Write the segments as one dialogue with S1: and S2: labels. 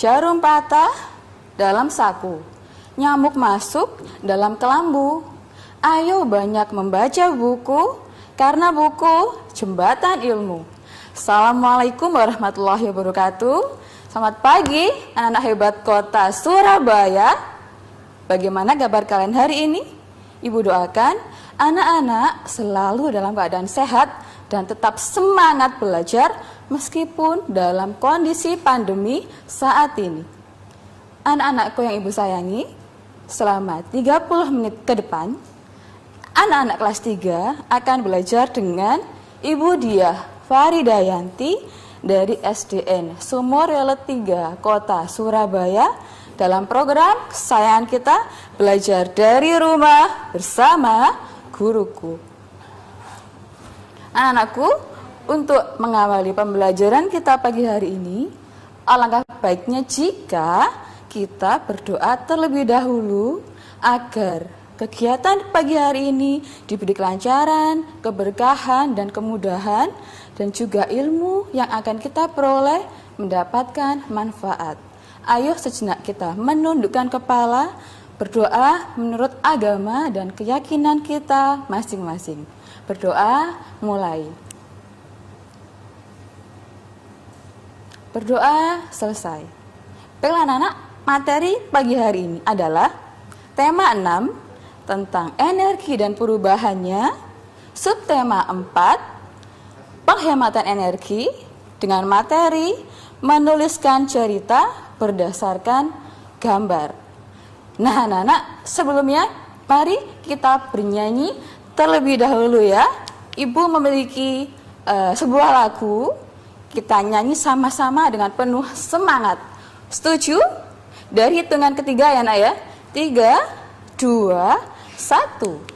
S1: Jarum patah dalam saku, nyamuk masuk dalam kelambu. Ayo banyak membaca buku, karena buku jembatan ilmu. Assalamualaikum warahmatullahi wabarakatuh. Selamat pagi anak-anak hebat kota Surabaya. Bagaimana kabar kalian hari ini? Ibu doakan anak-anak selalu dalam keadaan sehat dan tetap semangat belajar meskipun dalam kondisi pandemi saat ini. Anak-anakku yang ibu sayangi, selama 30 menit ke depan, anak-anak kelas 3 akan belajar dengan Ibu Diah Faridayanti dari SDN Sumorele 3 Kota Surabaya dalam program kesayangan kita belajar dari rumah bersama guruku. Anak-anakku, untuk mengawali pembelajaran kita pagi hari ini, alangkah baiknya jika kita berdoa terlebih dahulu agar kegiatan pagi hari ini diberi kelancaran, keberkahan, dan kemudahan, dan juga ilmu yang akan kita peroleh mendapatkan manfaat. Ayo sejenak kita menundukkan kepala, berdoa menurut agama dan keyakinan kita masing-masing. Berdoa mulai. Berdoa selesai. Baiklah anak-anak, materi pagi hari ini adalah tema 6 tentang energi dan perubahannya, subtema 4 penghematan energi dengan materi menuliskan cerita berdasarkan gambar. Nah anak-anak, sebelumnya mari kita bernyanyi terlebih dahulu ya. Ibu memiliki sebuah lagu, kita nyanyi sama-sama dengan penuh semangat. Setuju? Dari hitungan ketiga ya nak ya. 3, 2, 1.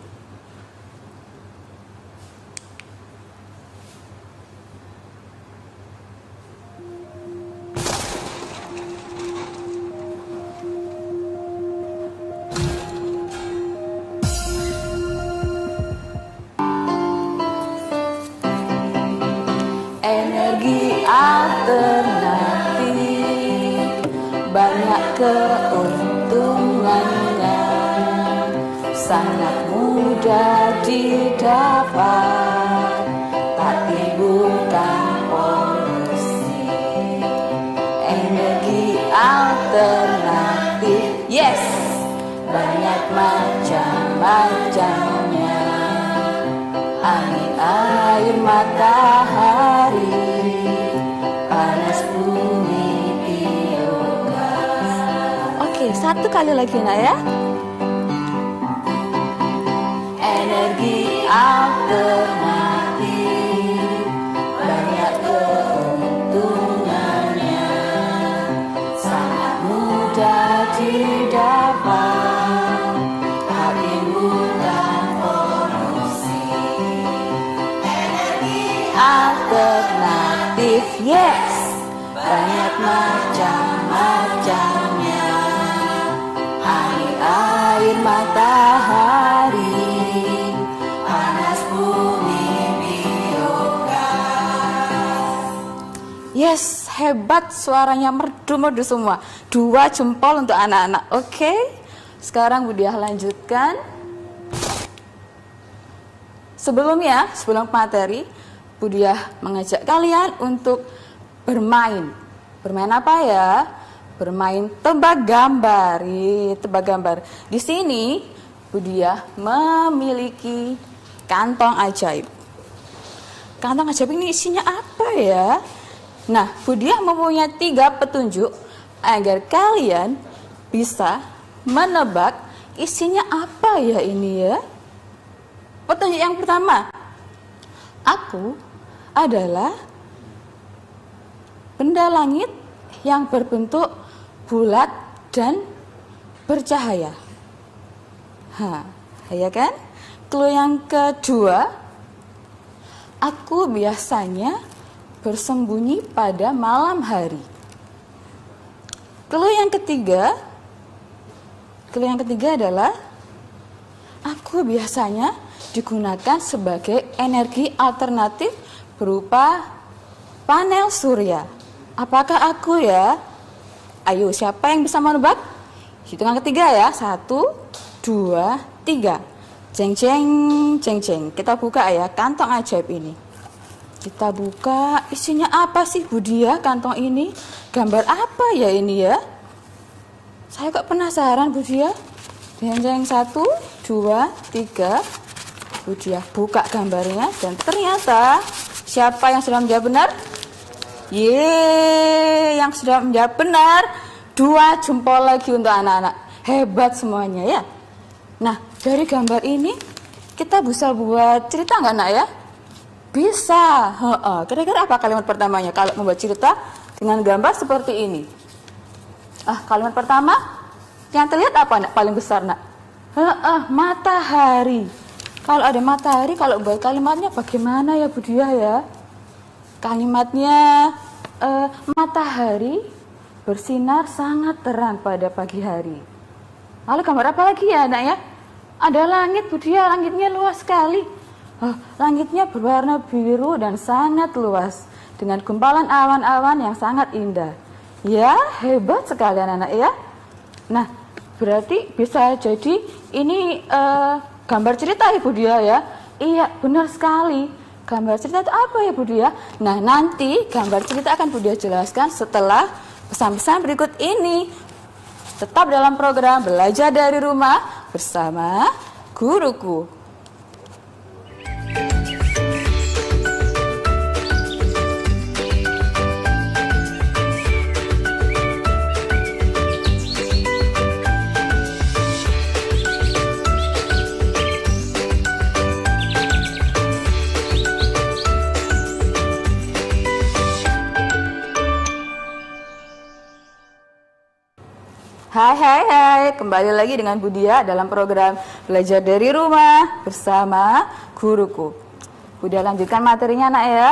S1: Energi alternatif banyak keuntungannya, sangat mudah didapat, tapi bukan polusi. Energi alternatif, yes, banyak macam-macamnya. Angin, air, matahari, panas bumi, biogas. Oke, satu kali lagi nak ya. Energi alternatif banyak keuntungannya, sangat mudah didapat, tapi bukan polusi. Energi alternatif, yes, banyak macam-macamnya. Angin, air, matahari, panas bumi, biogas. Yes, hebat, suaranya merdu-merdu semua. 2 jempol untuk anak-anak. Oke, sekarang Bu Diah lanjutkan. Sebelum materi, Bu Diah mengajak kalian untuk bermain. Bermain apa ya? Bermain tebak gambar. Tebak gambar. Di sini Bu Diah memiliki kantong ajaib. Kantong ajaib ini isinya apa ya? Nah, Bu Diah mempunyai 3 petunjuk agar kalian bisa menebak isinya apa ya ini ya. Petunjuk yang pertama, aku adalah benda langit yang berbentuk bulat dan bercahaya. Ya kan? Clue yang kedua, aku biasanya bersembunyi pada malam hari. Clue yang ketiga adalah aku biasanya digunakan sebagai energi alternatif berupa panel surya. Apakah aku ya? Ayo, siapa yang bisa menebak? Hitungan ketiga ya. 1, 2, 3. Jeng jeng jeng jeng. Kita buka ya kantong ajaib ini. Kita buka, isinya apa sih Bu Dia kantong ini? Gambar apa ya ini ya? Saya kok penasaran Bu Dia. Jeng jeng 1, 2, 3. Bu Dia buka gambarnya dan ternyata siapa yang sudah menjawab benar? Yang sudah menjawab benar. 2 jempol lagi untuk anak-anak. Hebat semuanya ya. Nah, dari gambar ini kita bisa buat cerita nggak nak ya? Bisa. Kira-kira apa kalimat pertamanya kalau membuat cerita dengan gambar seperti ini? Kalimat pertama yang terlihat apa nak paling besar nak? Matahari. Kalau ada matahari, kalau buat kalimatnya bagaimana ya Bu Dia ya? Kalimatnya matahari bersinar sangat terang pada pagi hari. Lalu gambar apa lagi ya nak ya? Ada langit Bu Dia, langitnya luas sekali. Langitnya berwarna biru dan sangat luas dengan gumpalan awan-awan yang sangat indah. Ya, hebat sekali anak-anak ya. Nah, berarti bisa jadi ini gambar cerita ya Bu Dia ya. Iya, benar sekali. Gambar cerita itu apa ya Bu Dia? Nah, nanti gambar cerita akan Bu Dia jelaskan setelah pesan-pesan berikut ini. Tetap dalam program Belajar dari Rumah bersama Guruku. Hai, kembali lagi dengan Bu Dia dalam program Belajar dari Rumah bersama Guruku. Bu Dia lanjutkan materinya nak ya.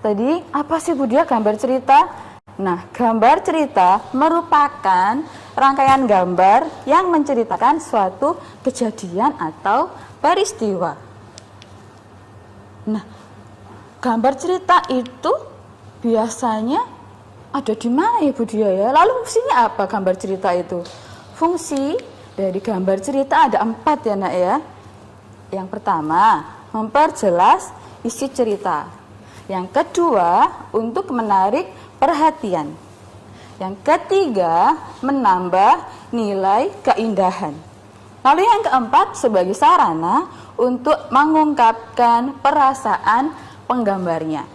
S1: Tadi apa sih Bu Dia gambar cerita? Nah, gambar cerita merupakan rangkaian gambar yang menceritakan suatu kejadian atau peristiwa. Nah, gambar cerita itu biasanya ada di mana ya Bu Dia ya? Lalu fungsinya apa gambar cerita itu? Fungsi dari gambar cerita ada 4 ya nak ya. Yang pertama, memperjelas isi cerita. Yang kedua, untuk menarik perhatian. Yang ketiga, menambah nilai keindahan. Lalu yang keempat, sebagai sarana untuk mengungkapkan perasaan penggambarnya.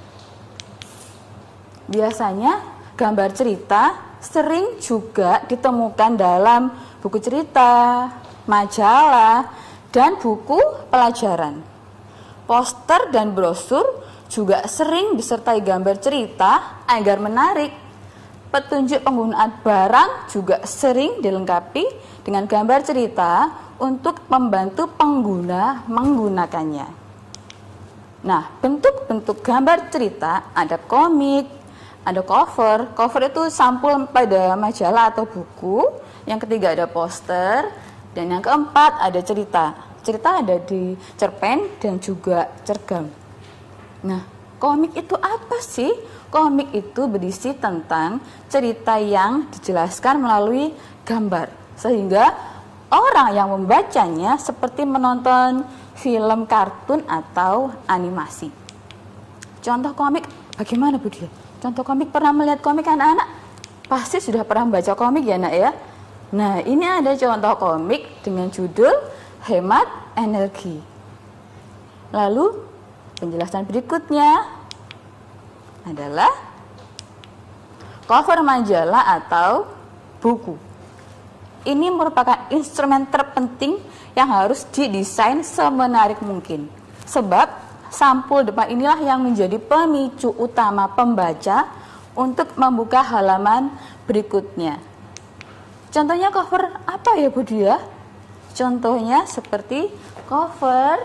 S1: Biasanya gambar cerita sering juga ditemukan dalam buku cerita, majalah, dan buku pelajaran. Poster dan brosur juga sering disertai gambar cerita agar menarik. Petunjuk penggunaan barang juga sering dilengkapi dengan gambar cerita untuk membantu pengguna menggunakannya. Nah, bentuk-bentuk gambar cerita ada komik, ada cover. Cover itu sampul pada majalah atau buku. Yang ketiga ada poster. Dan yang keempat ada cerita. Cerita ada di cerpen dan juga cergam. Nah, komik itu apa sih? Komik itu berisi tentang cerita yang dijelaskan melalui gambar. Sehingga orang yang membacanya seperti menonton film kartun atau animasi. Contoh komik bagaimana Bu Dia? Contoh komik, pernah melihat komik anak-anak? Pasti sudah pernah membaca komik ya nak ya. Nah, ini ada contoh komik dengan judul Hemat Energi. Lalu penjelasan berikutnya adalah cover majalah atau buku. Ini merupakan instrumen terpenting yang harus didesain semenarik mungkin. Sebab sampul depan inilah yang menjadi pemicu utama pembaca untuk membuka halaman berikutnya. Contohnya cover apa ya Bu Dia? Contohnya seperti cover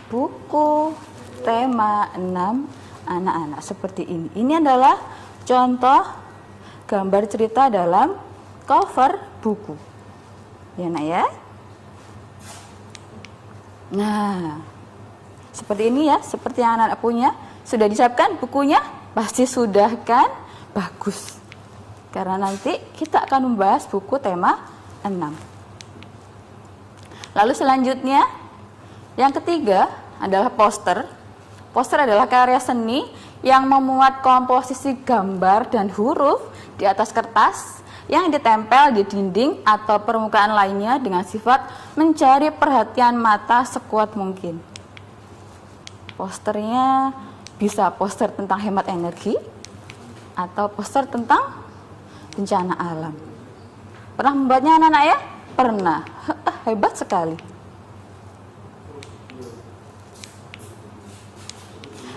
S1: buku tema 6 anak-anak seperti ini. Ini adalah contoh gambar cerita dalam cover buku. Ya nak ya? Nah, seperti ini ya, seperti yang anak-anak punya. Sudah disiapkan bukunya? Pasti sudah kan? Bagus. karena nanti kita akan membahas buku tema 6. Lalu selanjutnya, yang ketiga adalah poster. Poster adalah karya seni yang memuat komposisi gambar dan huruf di atas kertas yang ditempel di dinding atau permukaan lainnya dengan sifat mencari perhatian mata sekuat mungkin. Posternya bisa poster tentang hemat energi atau poster tentang bencana alam. Pernah membuatnya anak-anak ya? Pernah. Hebat sekali.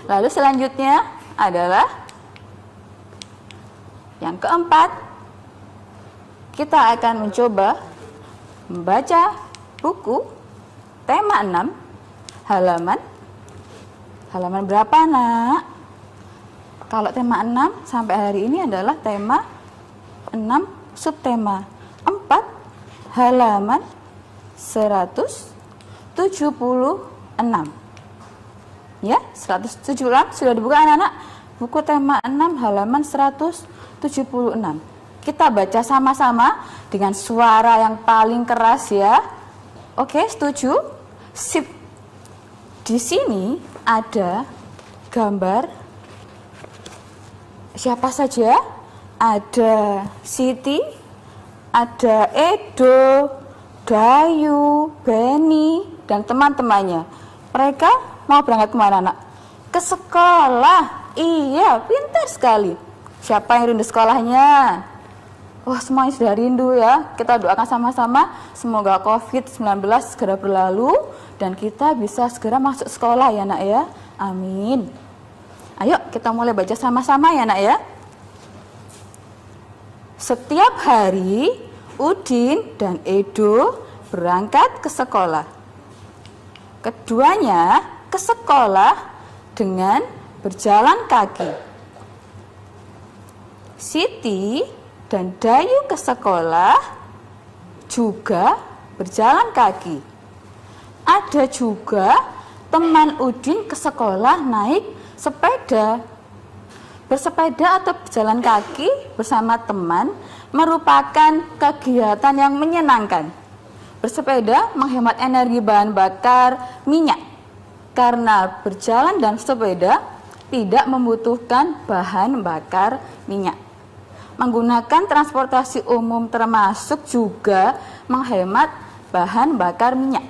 S1: Lalu selanjutnya adalah yang keempat, kita akan mencoba membaca buku tema 6 halaman berapa, Nak? Kalau tema 6 sampai hari ini adalah tema 6 subtema 4 halaman 176. Ya, 176 sudah dibuka anak-anak. Buku tema 6 halaman 176. Kita baca sama-sama dengan suara yang paling keras ya. Oke, setuju? Sip. Di sini ada gambar siapa saja? Ada Siti, ada Edo, Dayu, Beni, dan teman-temannya. Mereka mau berangkat kemana, Nak? Ke sekolah. Iya, pintar sekali. Siapa yang rindu sekolahnya? Wah, semuanya sudah rindu ya. Kita doakan sama-sama semoga COVID-19 segera berlalu dan kita bisa segera masuk sekolah ya, Nak ya. Amin. Ayo kita mulai baca sama-sama ya, Nak ya. Setiap hari Udin dan Edo berangkat ke sekolah. Keduanya ke sekolah dengan berjalan kaki. Siti dan Dayu ke sekolah juga berjalan kaki. Ada juga teman Udin ke sekolah naik sepeda. Bersepeda atau berjalan kaki bersama teman merupakan kegiatan yang menyenangkan. Bersepeda menghemat energi bahan bakar minyak. Karena berjalan dan sepeda tidak membutuhkan bahan bakar minyak. Menggunakan transportasi umum termasuk juga menghemat bahan bakar minyak.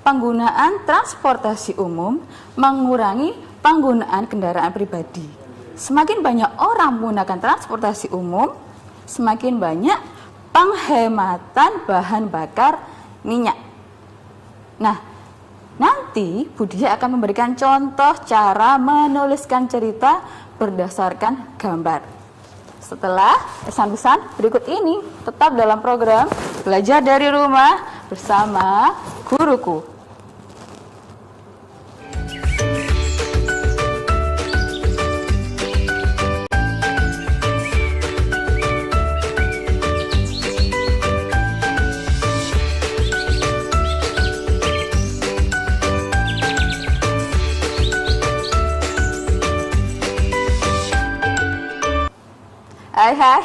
S1: Penggunaan transportasi umum mengurangi penggunaan kendaraan pribadi. Semakin banyak orang menggunakan transportasi umum, semakin banyak penghematan bahan bakar minyak. Nah, nanti Budia akan memberikan contoh cara menuliskan cerita berdasarkan gambar. Setelah pesan-pesan berikut ini, tetap dalam program Belajar dari Rumah bersama Guruku.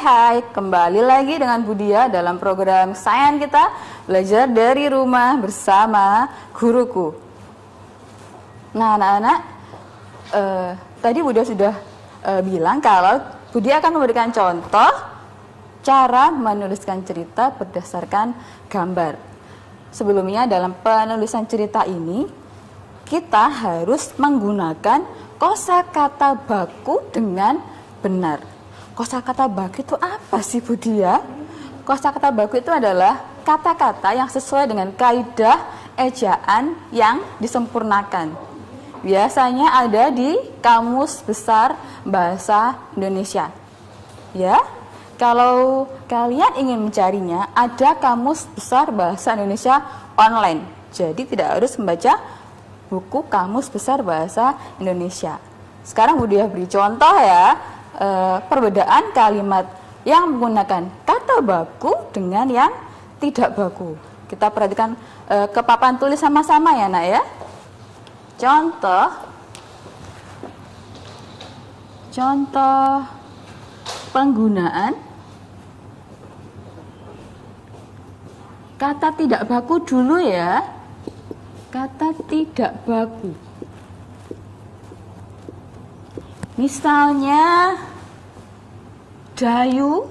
S1: Hai, kembali lagi dengan Budia dalam program kesayangan kita Belajar dari Rumah bersama Guruku. Nah anak-anak, tadi Budia sudah bilang kalau Budia akan memberikan contoh cara menuliskan cerita berdasarkan gambar. Sebelumnya dalam penulisan cerita ini kita harus menggunakan kosakata baku dengan benar. Kosakata baku itu apa sih Budia? Kosakata baku itu adalah kata-kata yang sesuai dengan kaidah ejaan yang disempurnakan. Biasanya ada di Kamus Besar Bahasa Indonesia. Ya, kalau kalian ingin mencarinya, ada Kamus Besar Bahasa Indonesia online. Jadi tidak harus membaca buku Kamus Besar Bahasa Indonesia. Sekarang Budia beri contoh ya. Perbedaan kalimat yang menggunakan kata baku dengan yang tidak baku. Kita perhatikan ke papan tulis sama-sama ya Nak ya. Contoh penggunaan kata tidak baku dulu ya. Kata tidak baku. Misalnya Dayu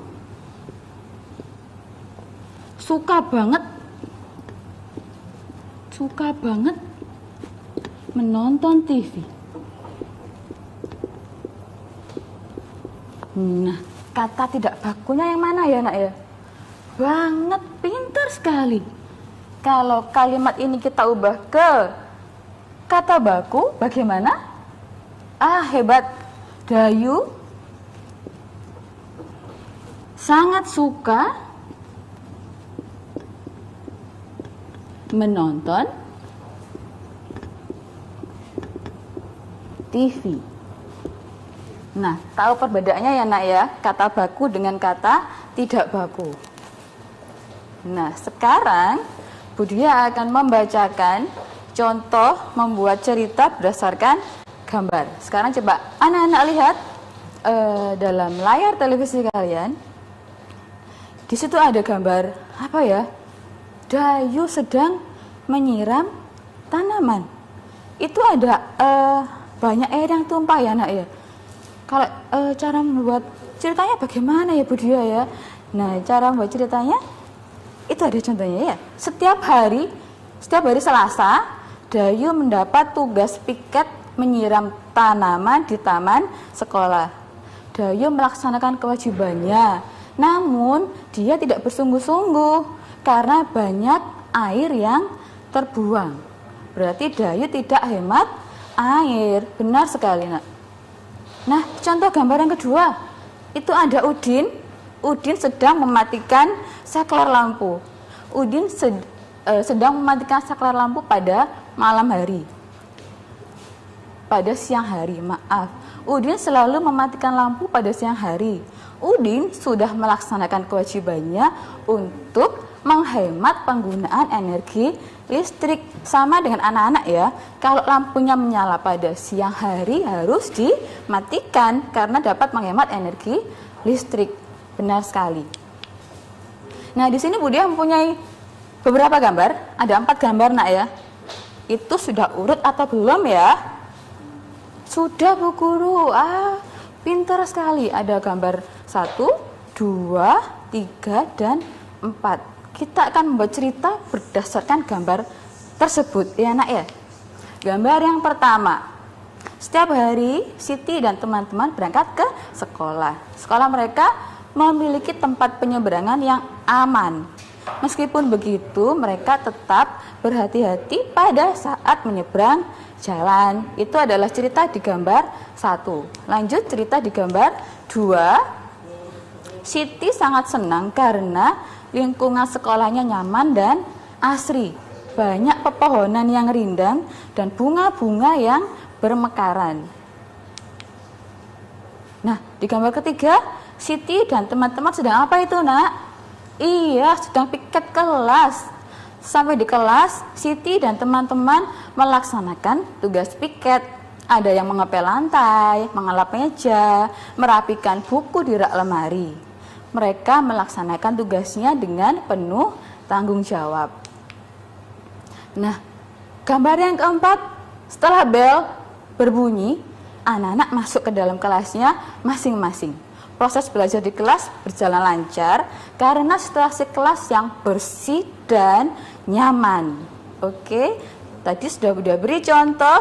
S1: suka banget menonton TV. Nah, kata tidak bakunya yang mana ya nak ya? Banget, pintar sekali. Kalau kalimat ini kita ubah ke kata baku, bagaimana? Ah, hebat. Dayu sangat suka menonton TV. Nah, tahu perbedaannya ya nak ya, kata baku dengan kata tidak baku. Nah, sekarang Budia akan membacakan contoh membuat cerita berdasarkan gambar. Sekarang coba anak-anak lihat dalam layar televisi kalian. Di situ ada gambar apa ya? Dayu sedang menyiram tanaman. Itu ada banyak air yang tumpah ya nak ya. Kalau cara membuat ceritanya bagaimana ya Budia ya? Nah, cara membuat ceritanya itu ada contohnya ya. Setiap hari Selasa, Dayu mendapat tugas piket menyiram tanaman di taman sekolah. Dayu melaksanakan kewajibannya, namun dia tidak bersungguh-sungguh karena banyak air yang terbuang. Berarti Dayu tidak hemat air. Benar sekali nak. Nah, contoh gambar yang kedua, itu ada Udin. Udin sedang mematikan saklar lampu. Udin sedang mematikan saklar lampu pada malam hari. Pada siang hari, maaf. Udin selalu mematikan lampu pada siang hari. Udin sudah melaksanakan kewajibannya untuk menghemat penggunaan energi listrik. Sama dengan anak-anak ya, kalau lampunya menyala pada siang hari harus dimatikan karena dapat menghemat energi listrik. Benar sekali. Nah, di sini Budia mempunyai beberapa gambar. Ada 4 gambar nak ya. Itu sudah urut atau belum ya? Sudah Bu Guru. Pintar sekali. Ada gambar 1, 2, 3, dan 4. Kita akan membuat cerita berdasarkan gambar tersebut ya nak ya. Gambar yang pertama. Setiap hari Siti dan teman-teman berangkat ke sekolah. Sekolah mereka memiliki tempat penyeberangan yang aman. Meskipun begitu, mereka tetap berhati-hati pada saat menyeberang jalan. Itu adalah cerita di gambar 1. Lanjut cerita di gambar 2. Siti sangat senang karena lingkungan sekolahnya nyaman dan asri. Banyak pepohonan yang rindang dan bunga-bunga yang bermekaran. Nah, di gambar ketiga, Siti dan teman-teman sedang apa itu nak? Iya, sedang piket kelas. Sampai di kelas, Siti dan teman-teman melaksanakan tugas piket. Ada yang mengepel lantai, mengelap meja, merapikan buku di rak lemari. Mereka melaksanakan tugasnya dengan penuh tanggung jawab. Nah, gambar yang keempat, setelah bel berbunyi, anak-anak masuk ke dalam kelasnya masing-masing. Proses belajar di kelas berjalan lancar karena situasi kelas yang bersih dan nyaman. Oke, tadi sudah beri contoh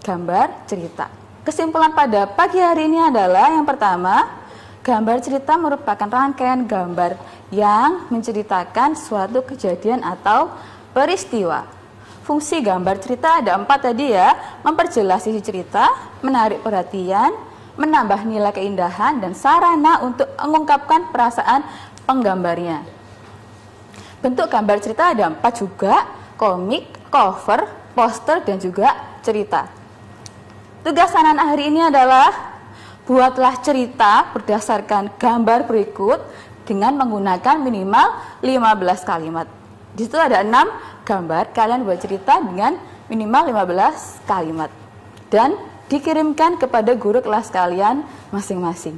S1: gambar cerita. Kesimpulan pada pagi hari ini adalah yang pertama, gambar cerita merupakan rangkaian gambar yang menceritakan suatu kejadian atau peristiwa. Fungsi gambar cerita ada 4 tadi ya, memperjelas isi cerita, menarik perhatian, menambah nilai keindahan, dan sarana untuk mengungkapkan perasaan penggambarnya. Bentuk gambar cerita ada 4 juga, komik, cover, poster, dan juga cerita. Tugas anak-anak hari ini adalah buatlah cerita berdasarkan gambar berikut dengan menggunakan minimal 15 kalimat. Di situ ada 6 gambar, kalian buat cerita dengan minimal 15 kalimat. Dan dikirimkan kepada guru kelas kalian masing-masing.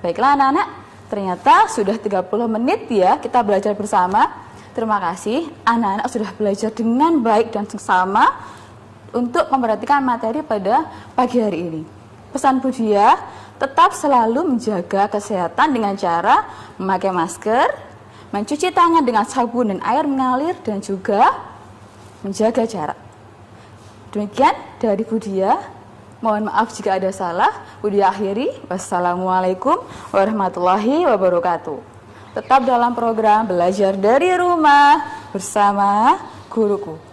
S1: Baiklah anak-anak, ternyata sudah 30 menit ya kita belajar bersama. Terima kasih, anak-anak sudah belajar dengan baik dan seksama untuk memperhatikan materi pada pagi hari ini. Pesan Budia, tetap selalu menjaga kesehatan dengan cara memakai masker, mencuci tangan dengan sabun dan air mengalir, dan juga menjaga jarak. Demikian dari Budia. Mohon maaf jika ada salah. Budia akhiri. Wassalamualaikum warahmatullahi wabarakatuh. Tetap dalam program Belajar dari Rumah bersama guruku.